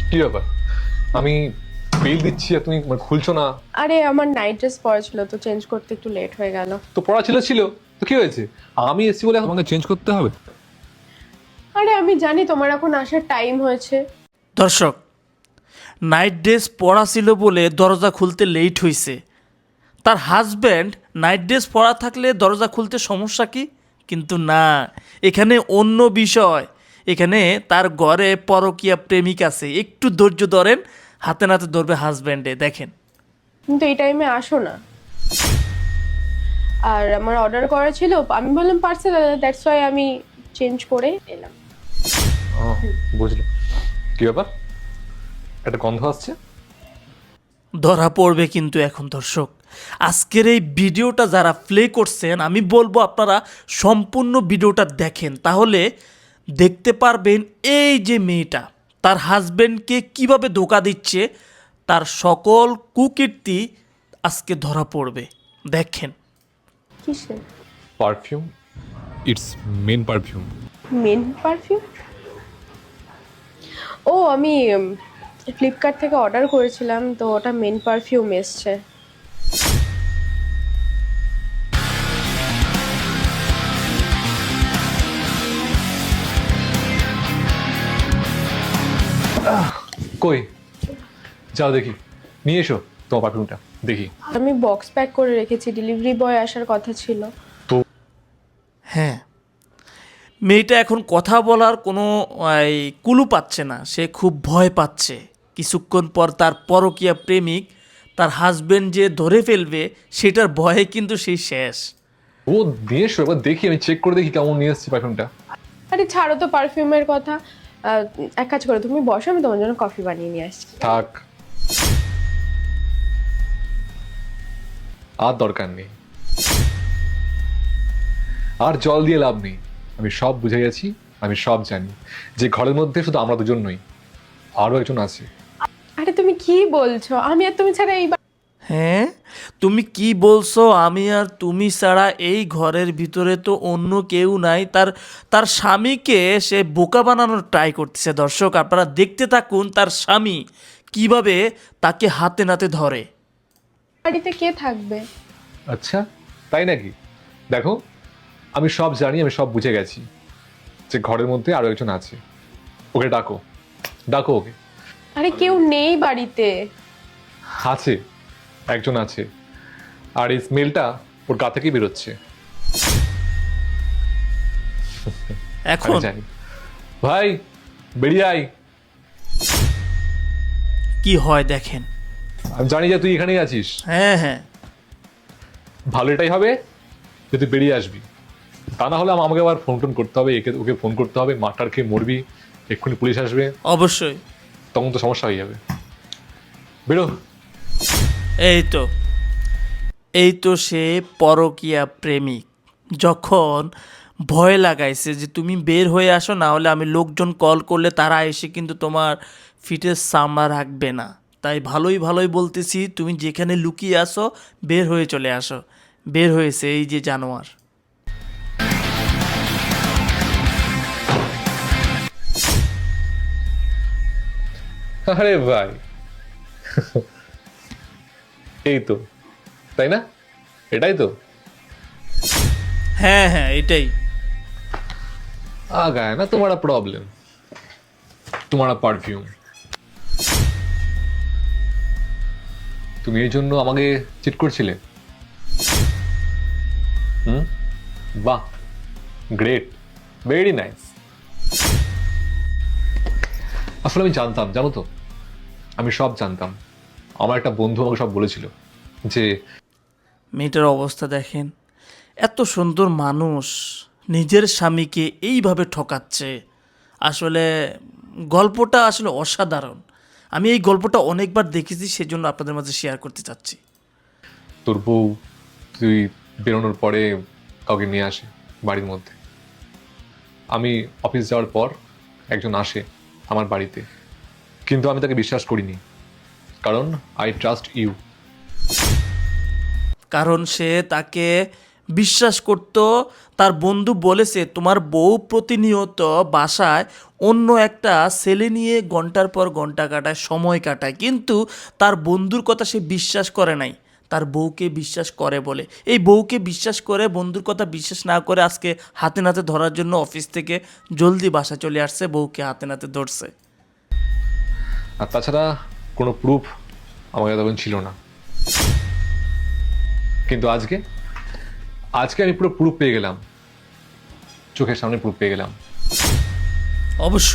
কি ব্যাপার? আমি বেল দিচ্ছি আর তুমি খুলছো না। আরে আমার নাইট ড্রেস পরা ছিল তো চেঞ্জ করতে একটু লেট হয়ে গেল। তো পড়া ছিল তো কি হয়েছে? আমি এসেছি বলে তোমাকে চেঞ্জ করতে হবে? আরে আমি জানি তোমার এখন আসার টাইম হয়েছে। দর্শক, নাইট ড্রেস পরা ছিল বলে দরজা খুলতে লেট হয়েছে। তার হাজব্যান্ড নাইট ড্রেস পরা থাকলে দরজা খুলতে সমস্যা কি? কিন্তু না, এখানে অন্য বিষয়। এখানে তার ঘরে পরকীয়া প্রেমিক আছে। একটু ধৈর্য ধরেন, হাতে নাতে ধরবে হাজব্যান্ডে। দেখেন, কিন্তু এই টাইমে আসো না। আর আমার অর্ডার করা ছিল, আমি বললাম পার্সেল, দ্যাটস ওয়াই আমি চেঞ্জ করে এলাম। ও, বুঝলো। কি ব্যাপার? একটা গন্ধ আসছে। ধরা পড়বে কিন্তু এখন। দর্শক, আজকের এই ভিডিওটা যারা প্লে করছেন, আমি বলবো আপনারা সম্পূর্ণ ভিডিওটা দেখেন, তাহলে দেখতে পারবেন এই যে মেয়েটা তার হাজব্যান্ডকে কিভাবে ধোকা দিচ্ছে, তার সকল কুকীর্তি আজকে ধরা পড়বে। দেখেন। কিসের perfume, it's men perfume. Men perfume? ও আমি ফ্লিপকার্ট থেকে অর্ডার করেছিলাম, তো ওটা মেন পারফিউম এসছে। কই, যাও দেখি, নিয়ে এসো তোমার পারফিউমটা দেখি। আমি বক্স প্যাক করে রেখেছি, ডেলিভারি বয় আসার কথা ছিল। হ্যাঁ, মেয়েটা এখন কথা বলার কোনো কুলু পাচ্ছে না, সে খুব ভয় পাচ্ছে। কিছুক্ষণ পর তার পরকীয়া প্রেমিক, তার হাজবেন্ড যে ধরে ফেলবে সেটার ভয়ে কিন্তু সেই শেষ। ও নিয়ে এসো, এবার দেখি, আমি চেক করে দেখি কেমন নিয়ে এসেছি পারফিউমটা। আরে ছাড়ো তো পারফিউমের কথা। এক কাজ করো, তুমি বসো, আমি তোমার জন্য কফি বানিয়ে নিয়ে আসছি। থাক, আর দরকার নেই, আর জল দিয়ে লাভ নেই। আমি সব বুঝে গেছি, আমি সব জানি যে ঘরের মধ্যে শুধু আমরা দুজন নই, আরো একজন আছে। আরে তুমি কি বলছো? আমি আর তুমি ছাড়া এই হ্যাঁ, তুমি কি বলছো? আমি আর তুমি ছাড়া এই ঘরের ভিতরে তো অন্য কেউ নাই। তার তার স্বামীকে সে বোকা বানানোর ট্রাই করতেছে। দর্শক, আপনারা দেখতে থাকুন তার স্বামী কিভাবে তাকে হাতে নাতে ধরে। বাড়িতে কে থাকবে? আচ্ছা, তাই নাকি? দেখো, আমি সব জানি, আমি সব বুঝে গেছি যে ঘরের মধ্যে আরো একজন আছে। ওকে ডাকো, ডাকো ওকে। আরে কেউ নেই বাড়িতে। আছে, একজন আছে, আর এই স্মেলটা ওর গা থেকেই বেরোচ্ছে। এখন আমি জানি। ভাই, বেরিয়ে আয়। কি হয় দেখেন। আমি জানি যে তুই এখানেই আছিস। হ্যাঁ হ্যাঁ, ভালো এটাই হবে যে তুই বেরিয়ে আসবি। তা না হলে আমাকে আবার ফোন টোন করতে হবে, একে ওকে ফোন করতে হবে, মারটার খেয়ে মরবি, এক্ষুনি পুলিশ আসবে, অবশ্যই। তখন তো সমস্যা হয়ে যাবে। বেরো। এই তো, এই তো সে পরকীয়া প্রেমিক। যখন ভয় লাগাইছে যে তুমি বের হয়ে আসো, না হলে আমি লোকজন কল করলে তারা এসে কিন্তু তোমার ফিটের চামড়া রাখবে না। তাই ভালোই ভালোই বলতেছি, তুমি যেখানে লুকিয়ে আসো বের হয়ে চলে আসো। বের হয়েছে এই যে জানোয়ার। আরে ভাই, এই তো, তাই না? এটাই তো। হ্যাঁ হ্যাঁ, এটাই। आ गया है ना तुम्हारा प्रॉब्लम, तुम्हारा পারফিউম। তুমি এই জন্য আমাকে চিট করছিলে? হুম, বাহ, গ্রেট, ভেরি নাইস। আসলে আমি জানতাম, জানো তো, আমি সব জানতাম। আমার একটা বন্ধু আমাকে সব বলেছিল যে মেয়েটার অবস্থা দেখেন। এত সুন্দর মানুষ নিজের স্বামীকে এইভাবে ঠকাচ্ছে। আসলে গল্পটা আসলে অসাধারণ। আমি এই গল্পটা অনেকবার দেখেছি, সেজন্য আপনাদের মাঝে শেয়ার করতে চাচ্ছি। তোর বউ, তুই বেরোনোর পরে কাউকে নিয়ে আসে বাড়ির মধ্যে। আমি অফিস যাওয়ার পর একজন আসে আমার বাড়িতে, কিন্তু আমি তাকে বিশ্বাস করিনি, কারণ আই ট্রাস্ট ইউ। কারণ সে তাকে বিশ্বাস করতো। তার বন্ধু বলেছে তোমার বউ প্রতিনিয়ত বাসায় অন্য একটা ছেলে নিয়ে ঘন্টার পর ঘন্টা কাটায়, সময় কাটায়, কিন্তু তার বন্ধুর কথা সে বিশ্বাস করে নাই, তার বউকে বিশ্বাস করে বলে। এই বউকে বিশ্বাস করে, বন্ধুর কথা বিশ্বাস না করে আজকে হাতে নাতে ধরার জন্য অফিস থেকে জলদি বাসা চলে আসছে, বউকে হাতে নাতে ধরছে। আর তাছাড়া কোনো প্রুফ আমার কাছে তখন ছিল না, কিন্তু আজকে আজকে আমি পুরো প্রুফ পেয়ে গেলাম, চোখের সামনে প্রুফ পেয়ে গেলাম। অবশ্য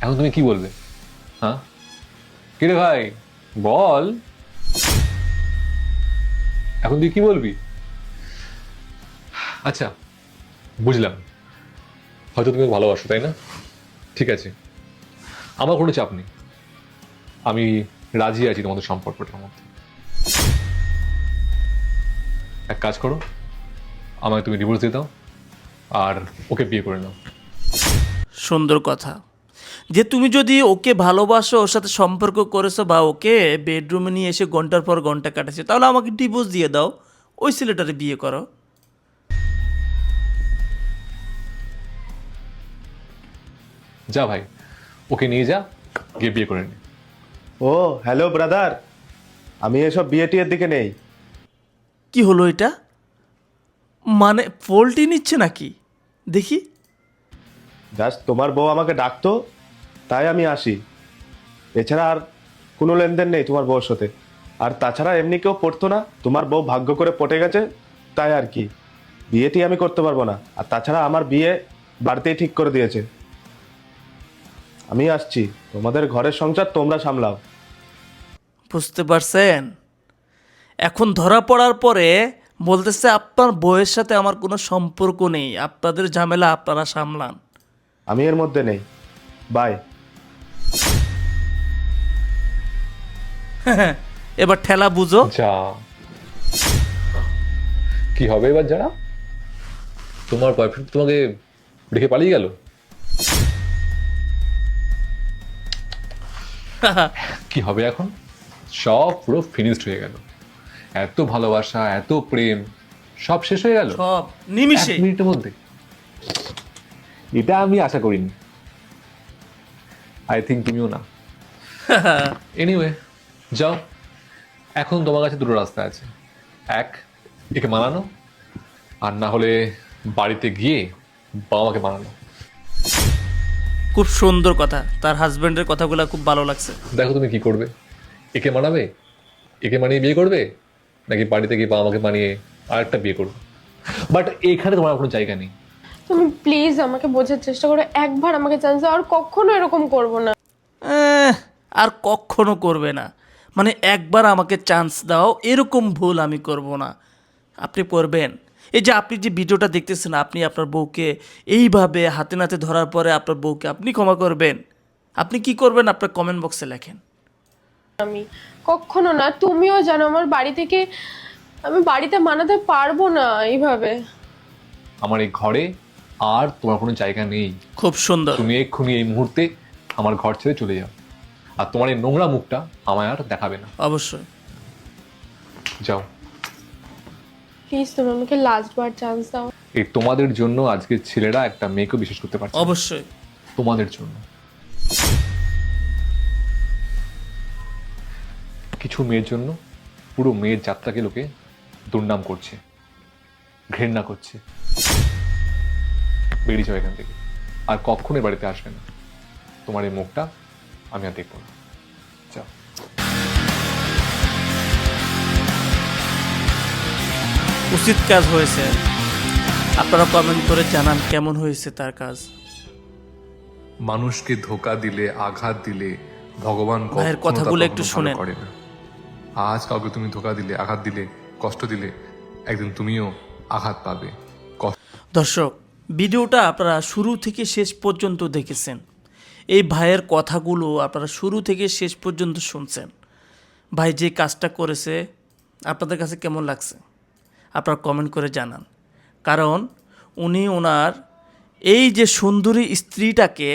এখন তুমি কি বলবে? হ্যাঁ, কিরে ভাই বল, এখন তুই কি বলবি? আচ্ছা, বুঝলাম, হয়তো তুমি ওকে ভালোবাসো, তাই না? ঠিক আছে, আমার কোনো চাপ নেই, আমি রাজি আছি তোমাদের সম্পর্কটার মধ্যে। এক কাজ করো, আমাকে তুমি ডিভোর্স দিয়ে দাও আর ওকে বিয়ে করে নাও। সুন্দর কথা, যে তুমি যদি ওকে ভালোবাসো, ওর সাথে সম্পর্ক করেছো, বা ওকে বেডরুমে নিয়ে এসে ঘন্টার পর ঘন্টা কাটাচ্ছে, তাহলে আমাকে ডিভোর্স দিয়ে দাও, ওই ছেলেটারে বিয়ে করো। যা ভাই, ওকে নিয়ে যা, গিয়ে বিয়ে করে নে। ও হ্যালো ব্রাদার, আমি এসব বিয়ে টিয়ের দিকে নেই। কি হলো এটা? মানে পোল্টি নিচ্ছে নাকি? দেখি। জাস্ট তোমার বউ আমাকে ডাকতো, তাই আমি আসি। এছাড়া আর কোনো লেনদেন নেই তোমার বউর সাথে। আর তাছাড়া এমনি কেউ পড়তো না, তোমার বউ ভাগ্য করে পটে গেছে, তাই আর কি। বিয়েটি আমি করতে পারবো না। আর তাছাড়া আমার বিয়ে বাড়িতেই ঠিক করে দিয়েছে। আমি আসছি, তোমাদের ঘরের সংসার তোমরা সামলাও। বুঝতে পারছেন? এখন ধরা পড়ার পরে বলতেছে আপনার বউয়ের সাথে আমার কোনো সম্পর্ক নেই, আপনাদের ঝামেলা আপনারা সামলান। আমি এর মধ্যে নেই। বাই। এবার ঠেলা বুঝো। যা, কি হবে এবার? যারা তোমার বয়ফ্রেন্ড তোমাকে রেখে পালিয়ে গেল, কি হবে এখন? সব পুরো ফিনিশড হয়ে গেল। এত ভালোবাসা, এত প্রেম, সব শেষ হয়ে গেল সব নিমিষে। 1 মিনিটের মধ্যে। এটা আমি আশা করিনি, আই থিঙ্ক তুমিও না। এনিওয়ে, যাও, এখন তোমার কাছে দুটো রাস্তা আছে। এক, একে মানানো, আর না হলে বাড়িতে গিয়ে বাবা মাকে মানানো। খুব সুন্দর কথা, তার হাজবেন্ডের কথাগুলো খুব ভালো লাগছে। দেখো তুমি কি করবে, একে মানাবে, একে মানিয়ে বিয়ে করবে, নাকি বাড়িতে গিয়ে বাবা মাকে মানিয়ে আরেকটা বিয়ে করবে। বাট এখানে তোমার কোনো জায়গা নেই। তুমি প্লিজ আমাকে বোঝার চেষ্টা করো, একবার আমাকে চান্স দাও, আর কখনো এরকম করব না। আর কখনো করবে না? মানে একবার আমাকে চান্স দাও, এরকম ভুল আমি করব না। আপনি করবেন? এই যে আপনি যে ভিডিওটা দেখতেছেন, আপনি আপনার বউকে এইভাবে হাতে নাতে ধরার পরে আপনার বউকে আপনি ক্ষমা করবেন? আপনি কি করবেন আপনার কমেন্ট বক্সে লেখেন। আমি কখনো না, তুমিও জানো আমার বাড়ি থেকে আমি বাড়িতে মানাতে পারবো না এইভাবে। আমার এই ঘরে আর তোমার কোনো জায়গা নেই। খুব সুন্দর। তুমি এক্ষুনি এই মুহূর্তে আমার ঘর ছেড়ে চলে যাও, আর তোমার এই নোংরা মুখটা আমায় আর দেখাবে না। অবশ্যই। যাও। প্লিজ তুমি আমাকে লাস্ট বার চান্স দাও। এই তোমাদের জন্য আজকের ছেলেরা একটা মেয়েকেও বিশ্বাস করতে পারছে না। অবশ্যই। তোমাদের জন্য। কিছু মেয়ের জন্য পুরো মেয়ের যাত্রাকে লোকে দুর্নাম করছে, ঘৃণা করছে। বেরিয়ে যাও এখান থেকে, আর কখনোই বাড়িতে আসবে না। তোমার এই মুখটা আমি আর দেখবো না। যাও। উচিত কাজ হয়েছে। আপনারা কমেন্ট করে জানান কেমন হয়েছে তার কাজ। মানুষকে ধোকা দিলে, আঘাত দিলে ভগবান ভাইয়ের কখনো কথাগুলো তার একটু কখনো ভালো শোনেন। করে না। আজ কাউকে তুমি ধোকা দিলে, আঘাত দিলে, কষ্ট দিলে, একদিন তুমিও আঘাত পাবে। দর্শক, ভিডিওটা আপনারা শুরু থেকে শেষ পর্যন্ত দেখেছেন। এই ভাইয়ের কথাগুলো আপনারা শুরু থেকে শেষ পর্যন্ত শুনছেন। ভাই যে কাজটা করেছে আপনাদের কাছে কেমন লাগছে আপনারা কমেন্ট করে জানান। কারণ উনি ওনার এই যে সুন্দরী স্ত্রীটাকে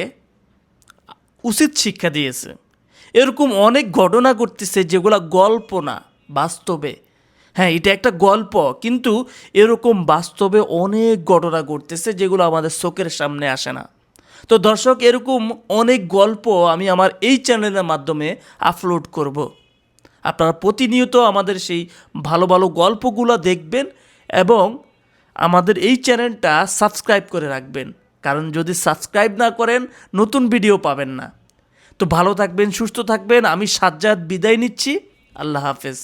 উচিত শিক্ষা দিয়েছে। এরকম অনেক ঘটনা ঘটতেছে যেগুলো গল্প না, বাস্তবে হ্যাঁ, এটা একটা গল্প, কিন্তু এরকম বাস্তবে অনেক ঘটনা ঘটতেছে যেগুলো আমাদের চোখের সামনে আসে না। তো দর্শক, এরকম অনেক গল্প আমি আমার এই চ্যানেলের মাধ্যমে আপলোড করব। আপনারা প্রতিনিয়ত আমাদের সেই ভালো ভালো গল্পগুলো দেখবেন এবং আমাদের এই চ্যানেলটা সাবস্ক্রাইব করে রাখবেন, কারণ যদি সাবস্ক্রাইব না করেন নতুন ভিডিও পাবেন না। তো ভালো থাকবেন, সুস্থ থাকবেন। আমি সাজ্জাদ বিদায় নিচ্ছি। আল্লাহ হাফেজ।